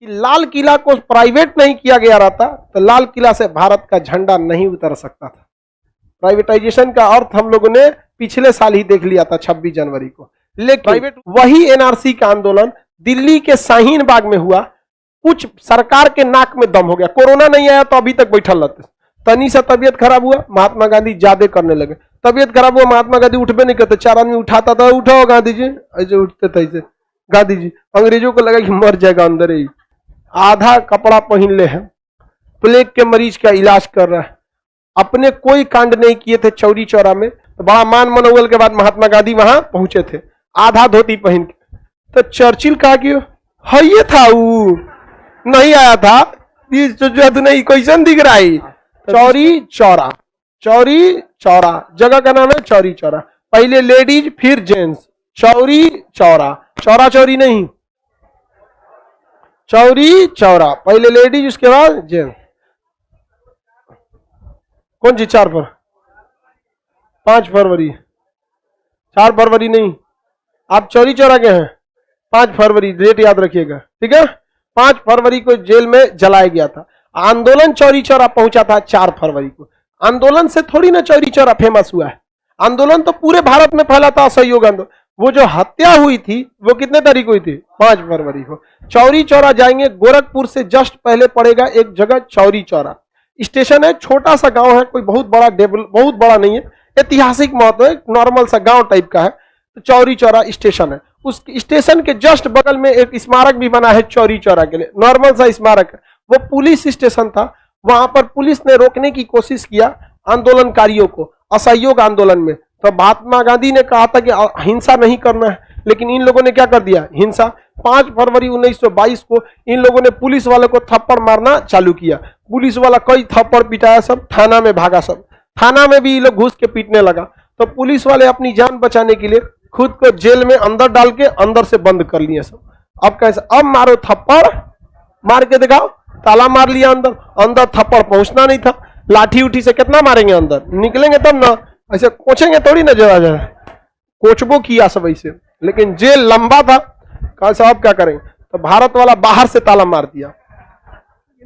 कि लाल किला को प्राइवेट नहीं किया गया रहता तो लाल किला से भारत का झंडा नहीं उतर सकता था। प्राइवेटाइजेशन का अर्थ हम लोगों ने पिछले साल ही देख लिया था 26 जनवरी को। लेकिन वही एनआरसी का आंदोलन दिल्ली के शाहीन बाग में हुआ, कुछ सरकार के नाक में दम हो गया। कोरोना नहीं आया तो अभी तक बैठल रहते, तनी सा तबियत खराब हुआ महात्मा गांधी ज्यादा करने लगे। तबियत खराब हुआ महात्मा गांधी उठबे नहीं करते, 4 आदमी उठाता था, उठाओ गांधी जी, ऐसे उठते थे ऐसे गांधी जी। अंग्रेजों को लगा कि मर जाएगा अंदर ही। आधा कपड़ा पहन ले है, प्लेग के मरीज का इलाज कर रहा है, अपने कोई कांड नहीं किए थे चौरी चौरा में। तो बड़ा मान मनोबल के बाद महात्मा गांधी वहां पहुंचे थे आधा धोती पहन के। तो चर्चिल कहा कि हाँ ये था, वो नहीं आया था, नहीं कैसन दिख रहा है। चौरी चौरा, चौरी चौरा जगह का नाम है चौरी चौरा। पहले लेडीज फिर जेंट्स, चौरी चौरा, चौरा चौरी नहीं, चौरी चौरा। पहले लेडीज उसके बाद जेंट्स। कौन सी 5 फरवरी 4 फरवरी नहीं, आप चौरी चौरा के हैं। 5 फरवरी डेट याद रखिएगा, ठीक है। 5 फरवरी को जेल में जलाया गया था। आंदोलन चौरी चौरा पहुंचा था 4 फरवरी को। आंदोलन से थोड़ी ना चौरी चौरा फेमस हुआ है, आंदोलन तो पूरे भारत में फैला था। असहयोग आंदोलन, वो जो हत्या हुई थी वो कितने तारीख हुई थी? 5 फरवरी को। चौरी चौरा जाएंगे, गोरखपुर से जस्ट पहले पड़ेगा एक जगह चौरी चौरा स्टेशन है, छोटा सा गांव है, कोई बहुत बड़ा नहीं है, ऐतिहासिक महत्व है, नॉर्मल सा गांव टाइप का है। तो चौरी चौरा स्टेशन है, उस स्टेशन के जस्ट बगल में एक स्मारक भी बना है चौरी चौरा के लिए, नॉर्मल सा स्मारक है। वो पुलिस स्टेशन था, वहां पर पुलिस ने रोकने की कोशिश किया आंदोलनकारियों को असहयोग आंदोलन में। तो महात्मा गांधी ने कहा था कि हिंसा नहीं करना है, लेकिन इन लोगों ने क्या कर दिया? हिंसा। 5 फरवरी 1922 को इन लोगों ने पुलिस वाले को थप्पड़ मारना चालू किया। पुलिस वाला कई थप्पड़ पिटाया, सब थाना में भागा, सब थाना में भी ये लोग घुस के पीटने लगा। तो पुलिस वाले अपनी जान बचाने के लिए खुद को जेल में अंदर डाल के अंदर से बंद कर लिए सब। अब कैसे? अब मारो थप्पड़, मार के दिखाओ। ताला मार लिया अंदर, अंदर थप्पड़ पहुंचना नहीं था। लाठी उठी से कितना मारेंगे? अंदर निकलेंगे तब ना, ऐसे कोचेंगे थोड़ी ना, जरा जरा कोचबो किया सब ऐसे। लेकिन जेल लंबा था, कहा साहब क्या करेंगे? तो भारत वाला बाहर से ताला मार दिया,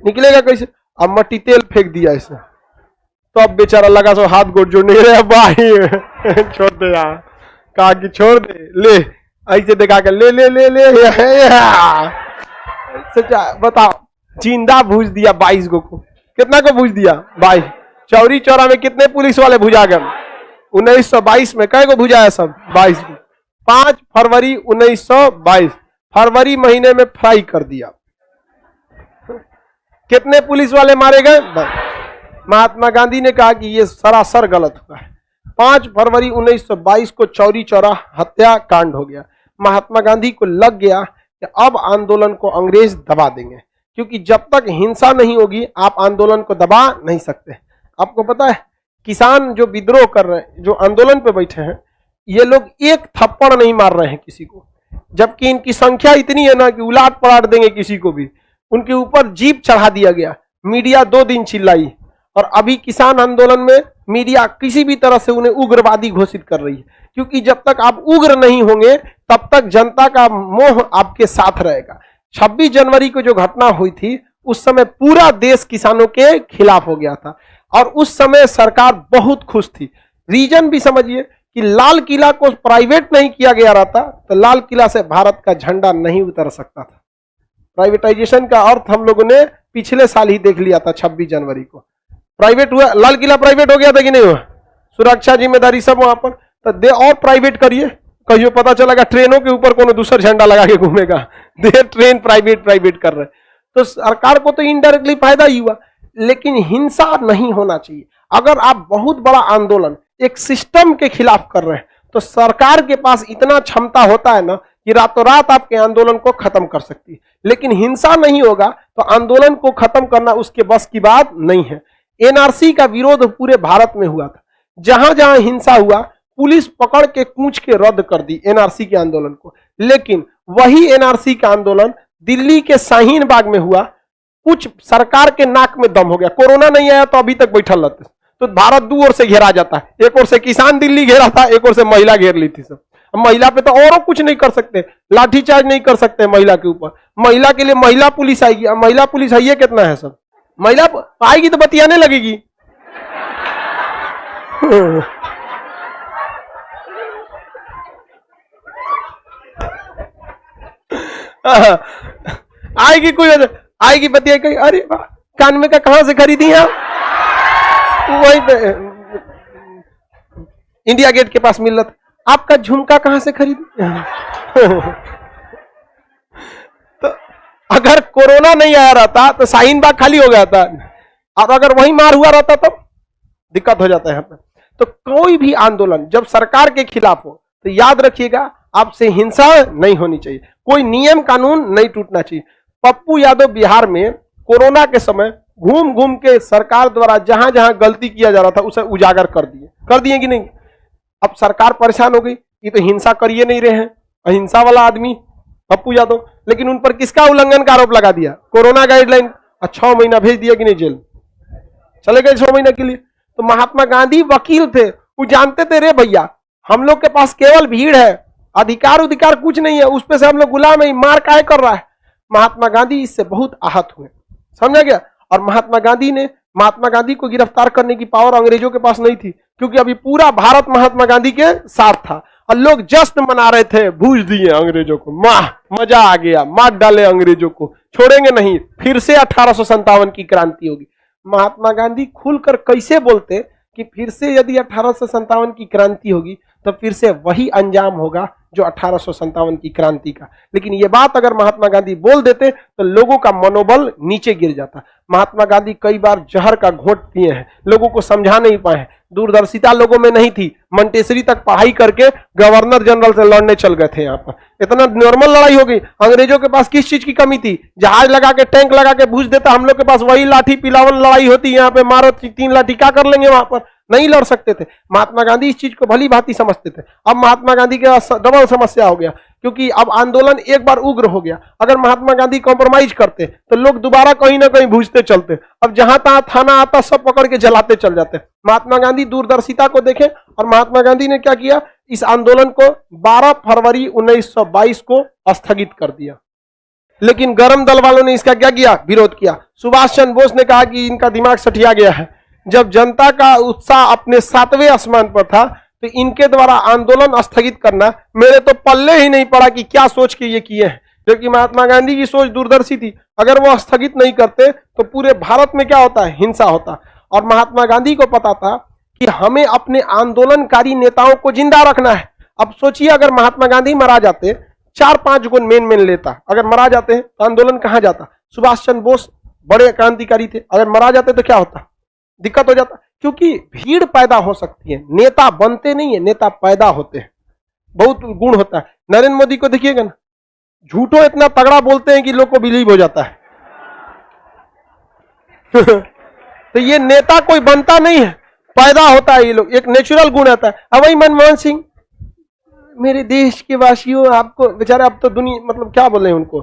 निकलेगा कैसे? अब मट्टी तेल फेंक दिया ऐसे। तो अब बेचारा लगा सो हाथ गोड़ जोड़ने, रे भाई छोड़ दे यार, कहा कि छोड़ दे, ले ऐसे दिखा के ले ले ले ले सच्चा बताओ, जिंदा भूज दिया 22 को। कितना को भूज दिया? 22। चौरी चौरा में कितने पुलिस वाले भुजा गए? 1922 में कई को भुजाया? सब 22 को। 5 फरवरी 1922 फरवरी महीने में फ्राई कर दिया। कितने पुलिस वाले मारे गए? महात्मा गांधी ने कहा कि यह सरासर गलत हुआ है। 5 फरवरी 1922 को चौरी चौरा हत्या कांड हो गया। महात्मा गांधी को लग गया कि अब आंदोलन को अंग्रेज दबा देंगे, क्योंकि जब तक हिंसा नहीं होगी आप आंदोलन को दबा नहीं सकते। आपको पता है किसान जो विद्रोह कर रहे हैं, जो आंदोलन पे बैठे हैं, ये लोग एक थप्पड़ नहीं मार रहे हैं किसी को, जबकि इनकी संख्या इतनी है ना कि उलाट पलाट देंगे किसी को भी। उनके ऊपर जीप चढ़ा दिया गया, मीडिया 2 दिन चिल्लाई, और अभी किसान आंदोलन में मीडिया किसी भी तरह से उन्हें उग्रवादी घोषित कर रही है, क्योंकि जब तक आप उग्र नहीं होंगे तब तक जनता का मोह आपके साथ रहेगा। 26 जनवरी को जो घटना हुई थी उस समय पूरा देश किसानों के खिलाफ हो गया था, और उस समय सरकार बहुत खुश थी। रीजन भी समझिए कि लाल किला को प्राइवेट नहीं किया गया रहता तो लाल किला से भारत का झंडा नहीं उतर सकता था। प्राइवेटाइजेशन का अर्थ हम लोगों ने पिछले साल ही देख लिया था 26 जनवरी को। प्राइवेट हुआ, लाल किला प्राइवेट हो गया था कि नहीं हुआ? सुरक्षा जिम्मेदारी सब वहां पर, तो दे और प्राइवेट करिए, कहियो पता चलेगा ट्रेनों के ऊपर कोनो दूसरा झंडा लगा के घूमेगा, दे ट्रेन प्राइवेट कर रहे। तो सरकार को तो इनडायरेक्टली फायदा ही हुआ, लेकिन हिंसा नहीं होना चाहिए। अगर आप बहुत बड़ा आंदोलन एक सिस्टम के खिलाफ कर रहे हैं तो सरकार के पास इतना क्षमता होता है ना कि रातों रात आपके आंदोलन को खत्म कर सकती है। लेकिन हिंसा नहीं होगा तो आंदोलन को खत्म करना उसके बस की बात नहीं है। एनआरसी का विरोध पूरे भारत में हुआ था, जहां जहां हिंसा हुआ पुलिस पकड़ के कूच के रद्द कर दी एनआरसी के आंदोलन को। लेकिन वही एनआरसी का आंदोलन दिल्ली के शाहीन बाग में हुआ, कुछ सरकार के नाक में दम हो गया। कोरोना नहीं आया तो अभी तक बैठल रहते, तो भारत 2 ओर से घेरा जाता है, एक ओर से किसान दिल्ली घेरा था, एक ओर से महिला घेर ली थी सब। महिला पे तो और कुछ नहीं कर सकते, लाठीचार्ज नहीं कर सकते महिला के ऊपर। महिला के लिए महिला पुलिस आएगी। महिला पुलिस है, ये कितना है सब? महिला आएगी तो बतियाने लगेगी। आएगी कोई आएगी बतिया कहीं, अरे कान में का कहां से खरीदी आप? वही पे इंडिया गेट के पास मिल रहा था। आपका झुमका कहां से खरीदी? तो अगर कोरोना नहीं आया रहता तो शाहीन बाग खाली हो गया था, और अगर वही मार हुआ रहता तो दिक्कत हो जाता है यहाँ पे। तो कोई भी आंदोलन जब सरकार के खिलाफ हो तो याद रखिएगा, आपसे हिंसा नहीं होनी चाहिए, कोई नियम कानून नहीं टूटना चाहिए। पप्पू यादव बिहार में कोरोना के समय घूम घूम के सरकार द्वारा जहां जहां गलती किया जा रहा था उसे उजागर कर दिए कि नहीं? अब सरकार परेशान हो गई, ये तो हिंसा करिए नहीं रहे हैं, अहिंसा वाला आदमी पप्पू यादव, लेकिन उन पर किसका उल्लंघन का आरोप लगा दिया? Corona guideline. 6 महीना भेज दिया कि नहीं जेल, चले गए 6 महीने के लिए। तो महात्मा गांधी वकील थे, वो जानते थे रे भैया हम लोग के पास केवल भीड़ है, अधिकार कुछ नहीं है, उस पे से हम लोग गुलाम है, मार काहे कर रहा है। महात्मा गांधी इससे बहुत आहत हुए, समझा गया। और महात्मा गांधी को गिरफ्तार करने की पावर अंग्रेजों के पास नहीं थी, क्योंकि अभी पूरा भारत महात्मा गांधी के साथ था और लोग जश्न मना रहे थे, भूज दिए अंग्रेजों को, मजा आ गया, मार डाले अंग्रेजों को, छोड़ेंगे नहीं, फिर से 1857 की क्रांति होगी। महात्मा गांधी खुलकर कैसे बोलते कि फिर से यदि 1857 की क्रांति होगी तो फिर से वही अंजाम होगा जो 1857 की क्रांति का। लेकिन ये बात अगर महात्मा गांधी बोल देते तो लोगों का मनोबल नीचे गिर जाता। महात्मा गांधी कई बार जहर का घोंट पिए हैं, लोगों को समझा नहीं पाए हैं, दूरदर्शिता लोगों में नहीं थी, मंटेसरी तक पढ़ाई करके गवर्नर जनरल से लड़ने चल गए थे। यहाँ पर इतना नॉर्मल लड़ाई हो गई। अंग्रेजों के पास किस चीज की कमी थी? जहाज लगा के टैंक लगा के भूज देता, हम लोग के पास वही लाठी पिलावन लड़ाई होती, यहाँ पे मारो 3 लाठी, क्या कर लेंगे? वहां पर नहीं लड़ सकते थे। महात्मा गांधी इस चीज को भली भांति समझते थे। अब महात्मा गांधी के डबल समस्या हो गया, क्योंकि अब आंदोलन एक बार उग्र हो गया। अगर महात्मा गांधी कॉम्प्रोमाइज करते तो लोग दोबारा कहीं ना कहीं भूजते चलते। अब जहां तहां थाना आता सब पकड़ के जलाते चल जाते। महात्मा गांधी दूरदर्शिता को देखें, और महात्मा गांधी ने क्या किया, इस आंदोलन को 12 फरवरी 1922 को स्थगित कर दिया। लेकिन गरम दल वालों ने इसका क्या किया? विरोध किया। सुभाष चंद्र बोस ने कहा कि इनका दिमाग सठिया गया है। जब जनता का उत्साह अपने 7वें आसमान पर था तो इनके द्वारा आंदोलन स्थगित करना मेरे तो पल्ले ही नहीं पड़ा कि क्या सोच के ये किए हैं। जबकि महात्मा गांधी की सोच दूरदर्शी थी, अगर वो स्थगित नहीं करते तो पूरे भारत में क्या होता है? हिंसा होता। और महात्मा गांधी को पता था कि हमें अपने आंदोलनकारी नेताओं को जिंदा रखना है। अब सोचिए, अगर महात्मा गांधी मरा जाते, 4-5 गुण मेन लेता, अगर मरा जाते हैं तो आंदोलन कहां जाता? सुभाष चंद्र बोस बड़े क्रांतिकारी थे, अगर मरा जाते तो क्या होता? दिक्कत हो जाता। क्योंकि भीड़ पैदा हो सकती है, नेता बनते नहीं है, नेता पैदा होते हैं, बहुत गुण होता है। नरेंद्र मोदी को देखिएगा ना, झूठो इतना तगड़ा बोलते हैं कि लोग को बिलीव हो जाता है। तो ये नेता कोई बनता नहीं है, पैदा होता है, ये लोग एक नेचुरल गुण आता है। अब वही मनमोहन सिंह, मेरे देश के वासियों, आपको बेचारे, अब तो दुनिया मतलब क्या बोले उनको,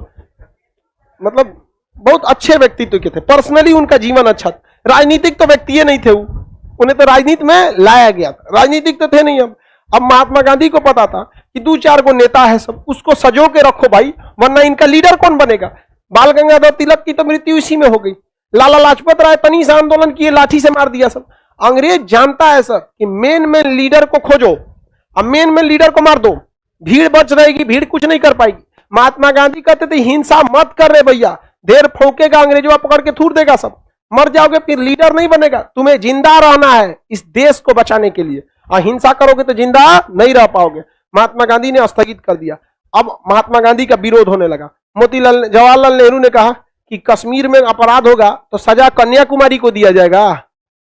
मतलब बहुत अच्छे व्यक्तित्व के थे, पर्सनली उनका जीवन अच्छा था। राजनीतिक तो व्यक्ति नहीं थे, उन्हें तो राजनीति में लाया गया था, राजनीतिक तो थे नहीं। अब महात्मा गांधी को पता था कि 2-4 गो नेता है सब, उसको सजो के रखो भाई, वरना इनका लीडर कौन बनेगा? बाल गंगाधर तिलक की तो मृत्यु इसी में हो गई। लाला लाजपत राय तनी सा आंदोलन किए, लाठी से मार दिया सब। अंग्रेज जानता है सर कि मेन लीडर को खोजो, अब मेन लीडर को मार दो, भीड़ बच रहेगी, भीड़ कुछ नहीं कर पाएगी। महात्मा गांधी कहते थे हिंसा मत कर रहे भैया, देर फौकेगा अंग्रेजवा पकड़ के थूर देगा सब, मर जाओगे फिर लीडर नहीं बनेगा, तुम्हें जिंदा रहना है इस देश को बचाने के लिए, और हिंसा करोगे तो जिंदा नहीं रह पाओगे। महात्मा गांधी ने स्थगित कर दिया। अब महात्मा गांधी का विरोध होने लगा। जवाहरलाल नेहरू ने कहा कि कश्मीर में अपराध होगा तो सजा कन्याकुमारी को दिया जाएगा।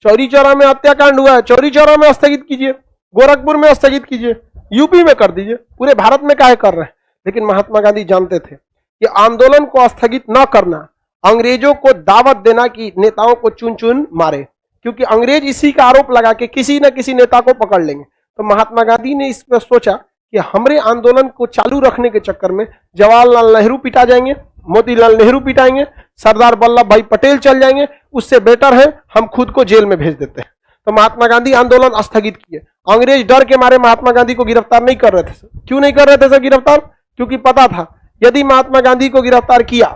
चौरी चौरा में हत्याकांड हुआ है, चौरी चौरा में स्थगित कीजिए, गोरखपुर में स्थगित कीजिए, यूपी में कर दीजिए, पूरे भारत में काहे कर रहे हैं? लेकिन महात्मा गांधी जानते थे कि आंदोलन को स्थगित न करना, अंग्रेजों को दावत देना कि नेताओं को चुन चुन मारे, क्योंकि अंग्रेज इसी का आरोप लगा के किसी न किसी नेता को पकड़ लेंगे। तो महात्मा गांधी ने इस पर सोचा कि हमारे आंदोलन को चालू रखने के चक्कर में जवाहरलाल नेहरू पिटा जाएंगे, मोतीलाल नेहरू पिटाएंगे, सरदार वल्लभ भाई पटेल चल जाएंगे, उससे बेटर है हम खुद को जेल में भेज देते हैं। तो महात्मा गांधी आंदोलन स्थगित किए। अंग्रेज डर के मारे महात्मा गांधी को गिरफ्तार नहीं कर रहे थे सर। क्यों नहीं कर रहे थे सर गिरफ्तार? क्योंकि पता था यदि महात्मा गांधी को गिरफ्तार किया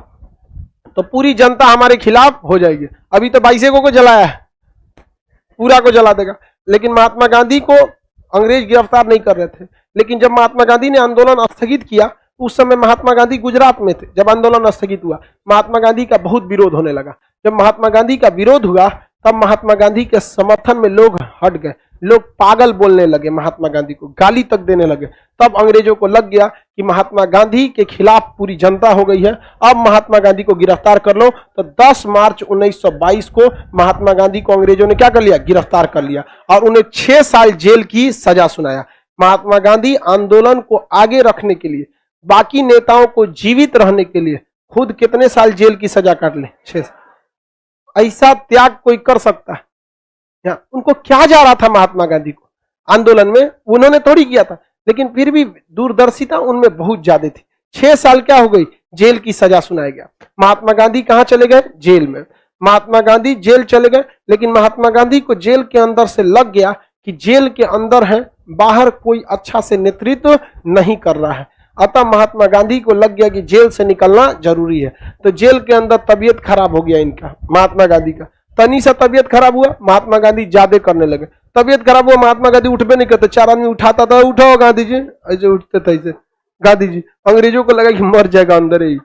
तो पूरी जनता हमारे खिलाफ हो जाएगी। अभी तो 22 को जलाया है, पूरा को जला देगा। लेकिन महात्मा गांधी को अंग्रेज गिरफ्तार नहीं कर रहे थे। लेकिन जब महात्मा गांधी ने आंदोलन स्थगित किया, उस समय महात्मा गांधी गुजरात में थे। जब आंदोलन स्थगित हुआ, महात्मा गांधी का बहुत विरोध होने लगा। जब महात्मा गांधी का विरोध हुआ, तब महात्मा गांधी के समर्थन में लोग हट गए। लोग पागल बोलने लगे, महात्मा गांधी को गाली तक देने लगे। तब अंग्रेजों को लग गया कि महात्मा गांधी के खिलाफ पूरी जनता हो गई है, अब महात्मा गांधी को गिरफ्तार कर लो। तो 10 मार्च 1922 को महात्मा गांधी को अंग्रेजों ने क्या कर लिया? गिरफ्तार कर लिया और उन्हें 6 साल जेल की सजा सुनाया। महात्मा गांधी आंदोलन को आगे रखने के लिए, बाकी नेताओं को जीवित रहने के लिए खुद कितने साल जेल की सजा काट ले? 6 साल। ऐसा त्याग कोई कर सकता है? उनको क्या जा रहा था महात्मा गांधी को आंदोलन में? उन्होंने थोड़ी किया था, लेकिन फिर भी दूरदर्शिता उनमें बहुत ज्यादा थी। 6 साल क्या हो गई? जेल की सजा सुनाया गया। महात्मा गांधी कहां चले गए? जेल में। महात्मा गांधी जेल चले गए, लेकिन महात्मा गांधी को जेल के अंदर से लग गया कि जेल के अंदर है, बाहर कोई अच्छा से नेतृत्व नहीं कर रहा है। अतः महात्मा गांधी को लग गया कि जेल से निकलना जरूरी है। तो जेल के अंदर तबीयत खराब हो गया इनका, महात्मा गांधी का। तनी सा तबीयत खराब हुआ, महात्मा गांधी ज्यादा करने लगे। तबीयत खराब हुआ, महात्मा गांधी उठबे नहीं करते। 4 आदमी उठाता था, उठाओ गांधी जी, ऐसे उठते थे ऐसे गांधी जी। अंग्रेजों को लगा कि मर जाएगा अंदर ही,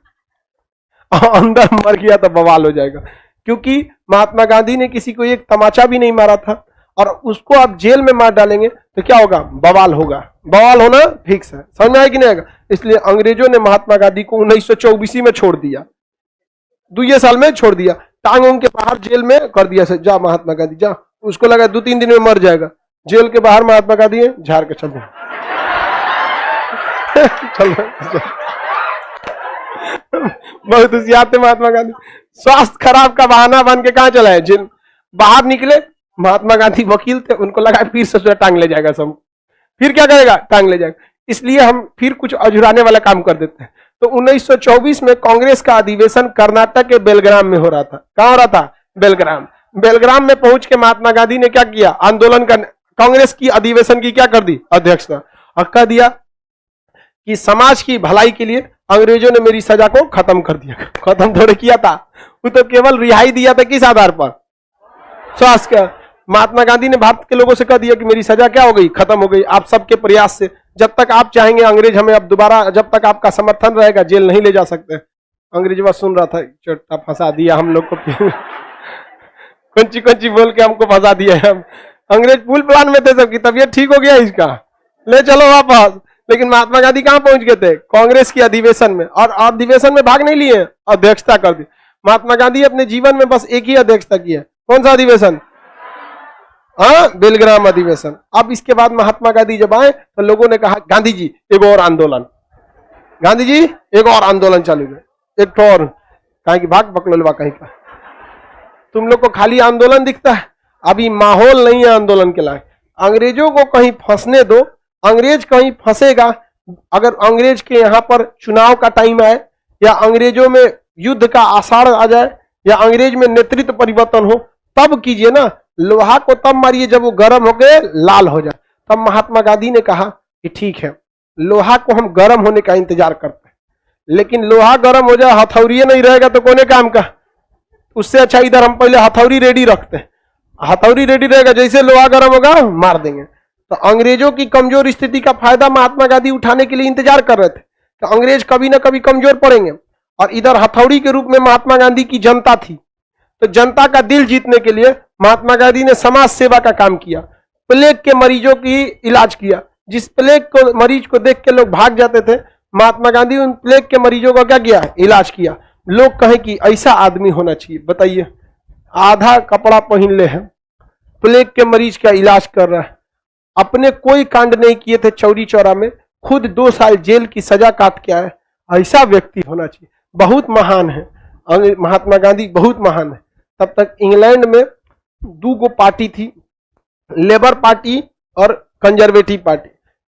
अंदर मर गया तो बवाल हो जाएगा। क्योंकि महात्मा गांधी ने किसी को एक तमाचा भी नहीं मारा था, और उसको आप जेल में मार डालेंगे तो क्या होगा? बवाल होगा। बवाल होना फिक्स है। समझ में आया कि नहीं आएगा? इसलिए अंग्रेजों ने महात्मा गांधी को 1924 में छोड़ दिया, 2 साल में छोड़ दिया। टांगों के बाहर जेल में कर दिया से, जा महात्मा गांधी जा। उसको लगा 2-3 दिन में मर जाएगा। जेल के बाहर महात्मा गांधी है, झाड़ के चल चलो बहुत होशियार थे महात्मा गांधी। स्वास्थ्य खराब का बहाना बन के कहां चला है? जेल बाहर निकले। महात्मा गांधी वकील थे, उनको लगा फिर से टांग ले जाएगा सब। फिर क्या करेगा? टांग ले जाएगा। इसलिए हम फिर कुछ अझुराने वाला काम कर देते हैं। तो 1924 में कांग्रेस का अधिवेशन कर्नाटक के बेलग्राम में हो रहा था। कहां हो रहा था? बेलग्राम। बेलग्राम में पहुंच के महात्मा गांधी ने क्या किया? आंदोलन का, कांग्रेस की अधिवेशन की क्या कर दी? अध्यक्षता। और कह दिया कि समाज की भलाई के लिए अंग्रेजों ने मेरी सजा को खत्म कर दिया। खत्म थोड़े किया था, वो तो केवल रिहाई दिया था। किस आधार पर? स्वास्थ्य का। महात्मा गांधी ने भारत के लोगों से कह दिया कि मेरी सजा क्या हो गई? खत्म हो गई। आप सबके प्रयास से, जब तक आप चाहेंगे अंग्रेज हमें अब दोबारा, जब तक आपका समर्थन रहेगा, जेल नहीं ले जा सकते। अंग्रेज बस सुन रहा था, चोटा फंसा दिया हम लोग को कंची बोल के हमको फंसा दिया है। अंग्रेज फुल प्लान में थे, सबकी तबीयत ठीक हो गया, इसका ले चलो वापस। लेकिन महात्मा गांधी कहां पहुंच गए थे? कांग्रेस की अधिवेशन में। और अधिवेशन में भाग नहीं लिए, अध्यक्षता कर दी। महात्मा गांधी अपने जीवन में बस एक ही अध्यक्षता की है। कौन सा अधिवेशन? बेलग्राम अधिवेशन। अब इसके बाद महात्मा गांधी जब आए तो लोगों ने कहा, गांधी जी एक और आंदोलन, गांधी जी एक और आंदोलन चालू है, एक और। कहीं की भाग बकलोलवा कहीं का। तुम लोग को खाली आंदोलन दिखता है, अभी माहौल नहीं है आंदोलन के लायक। अंग्रेजों को कहीं फंसने दो, अंग्रेज कहीं फंसेगा। अगर अंग्रेज के यहाँ पर चुनाव का टाइम आए, या अंग्रेजों में युद्ध का आसार आ जाए, या अंग्रेज में नेतृत्व परिवर्तन हो, तब कीजिए ना। लोहा को तब मारिए जब वो गर्म होके लाल हो जाए। तब महात्मा गांधी ने कहा कि ठीक है, लोहा को हम गर्म होने का इंतजार करते हैं, लेकिन लोहा गर्म हो जाए, हथौड़ी नहीं रहेगा तो कोने काम का? उससे अच्छा इधर हम पहले हथौड़ी रेडी रखते हैं। हथौड़ी रेडी रहेगा, जैसे लोहा गर्म होगा मार देंगे। तो अंग्रेजों की कमजोर स्थिति का फायदा महात्मा गांधी उठाने के लिए इंतजार कर रहे थे कि अंग्रेज कभी ना कभी कमजोर पड़ेंगे। और इधर हथौड़ी के रूप में महात्मा गांधी की जनता थी। तो जनता का दिल जीतने के लिए महात्मा गांधी ने समाज सेवा का काम किया। प्लेग के मरीजों की इलाज किया। जिस प्लेग को मरीज को देख के लोग भाग जाते थे, महात्मा गांधी उन प्लेग के मरीजों का क्या किया? इलाज किया। लोग कहें कि ऐसा आदमी होना चाहिए। बताइए, आधा कपड़ा पहन ले है, प्लेग के मरीज का इलाज कर रहा है, अपने कोई कांड नहीं किए थे चौरी चौरा में, खुद 2 साल जेल की सजा काट के आए। ऐसा व्यक्ति होना चाहिए। बहुत महान है महात्मा गांधी, बहुत महान है। तब तक इंग्लैंड में 2 पार्टी थी, लेबर पार्टी और conservative party.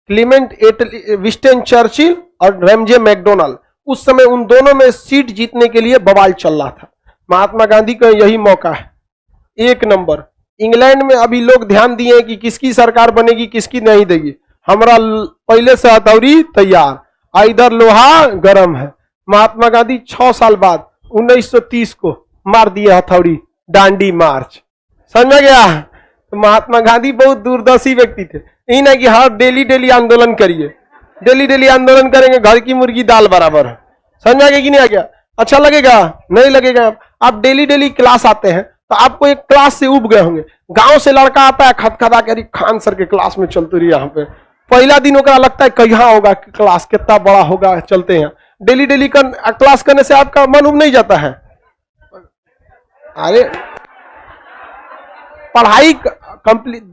Clement Winston Churchill और रैमजे मैकडोनाल्ड। उस समय उन दोनों में सीट जीतने के लिए बवाल चल रहा था। महात्मा गांधी का यही मौका है, 1 नंबर इंग्लैंड में अभी लोग ध्यान दिए कि किसकी सरकार बनेगी किसकी नहीं देगी। हमारा पहले से हथौड़ी तैयार, इधर लोहा गरम है। महात्मा गांधी 6 साल बाद 1930 को मार दिए हथौड़ी, दांडी मार्च। समझ में गया? तो महात्मा गांधी बहुत दूरदर्शी व्यक्ति थे। यही नहीं कि हर डेली आंदोलन करिए, डेली आंदोलन करेंगे घर की मुर्गी दाल बराबर है। समझ में आ गया कि नहीं आ गया? अच्छा लगेगा? नहीं लगेगा। आप डेली क्लास आते हैं तो आपको एक क्लास से उब गए होंगे। गांव से लड़का आता है खदखदा के, खान सर के क्लास में चलते रही। यहाँ पे पहला दिन होगा, लगता है कहाँ होगा क्लास, कितना बड़ा होगा, चलते हैं। डेली क्लास करने से आपका मन उब नहीं जाता है? अरे पढ़ाई कंप्लीट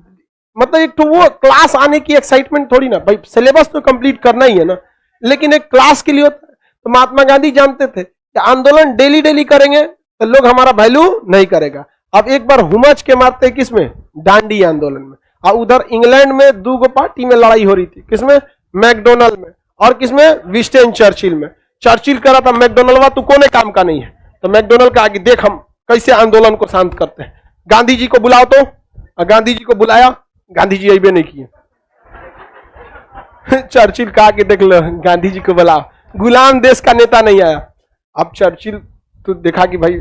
मतलब एक तो वो क्लास आने की एक्साइटमेंट थोड़ी ना भाई, सिलेबस तो कंप्लीट करना ही है ना, लेकिन एक क्लास के लिए होता है। तो महात्मा गांधी जानते थे कि आंदोलन डेली करेंगे तो लोग हमारा वैल्यू नहीं करेगा। अब एक बार हुमच के मारते किसमें? दांडी आंदोलन में। और उधर इंग्लैंड में 2 पार्टी में लड़ाई हो रही थी। किसमें? मैकडोनल्ड में। और किसमें? विंस्टन चर्चिल में। चर्चिल कह रहा था मैकडोनल्ड तू कोने काम का नहीं है, तो मैकडोनल्ड का आगे देख हम कैसे आंदोलन को शांत करते हैं, गांधी जी को बुलाओ। तो गांधी जी को बुलाया, गांधी जी अबे नहीं किए। चर्चिल कहा कि देख लो गांधी जी को बुलाओ, गुलाम देश का नेता नहीं आया। अब चर्चिल तो देखा कि भाई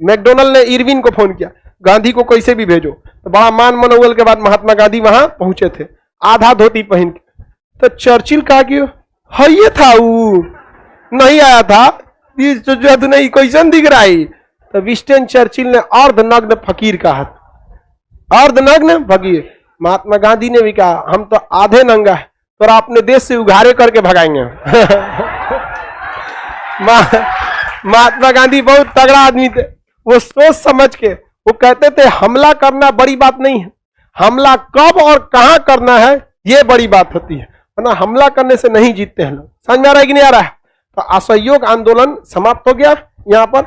मैकडोनल्ड ने इरविन को फोन किया, गांधी को कैसे भी भेजो। तो बड़ा मान मनोबल के बाद महात्मा गांधी वहां पहुंचे थे, आधा धोती पहन के। तो चर्चिल कहा कि हाँ ये था, वो नहीं आया था, नहीं कैसन दिख रहा है। तो विंस्टन चर्चिल ने अर्धनग्न फकीर कहा, अर्धनग्न फकीर। महात्मा गांधी ने भी कहा हम तो आधे नंगा है, तो अपने देश से उघारे करके भगाएंगे। महात्मा गांधी बहुत तगड़ा आदमी थे। वो सोच समझ के वो कहते थे हमला करना बड़ी बात नहीं है, हमला कब और कहां करना है ये बड़ी बात होती है, वरना हमला करने से नहीं जीतते हैं लोग। समझ में आ रहा है कि नहीं आ रहा है? तो असहयोग आंदोलन समाप्त हो गया यहाँ पर।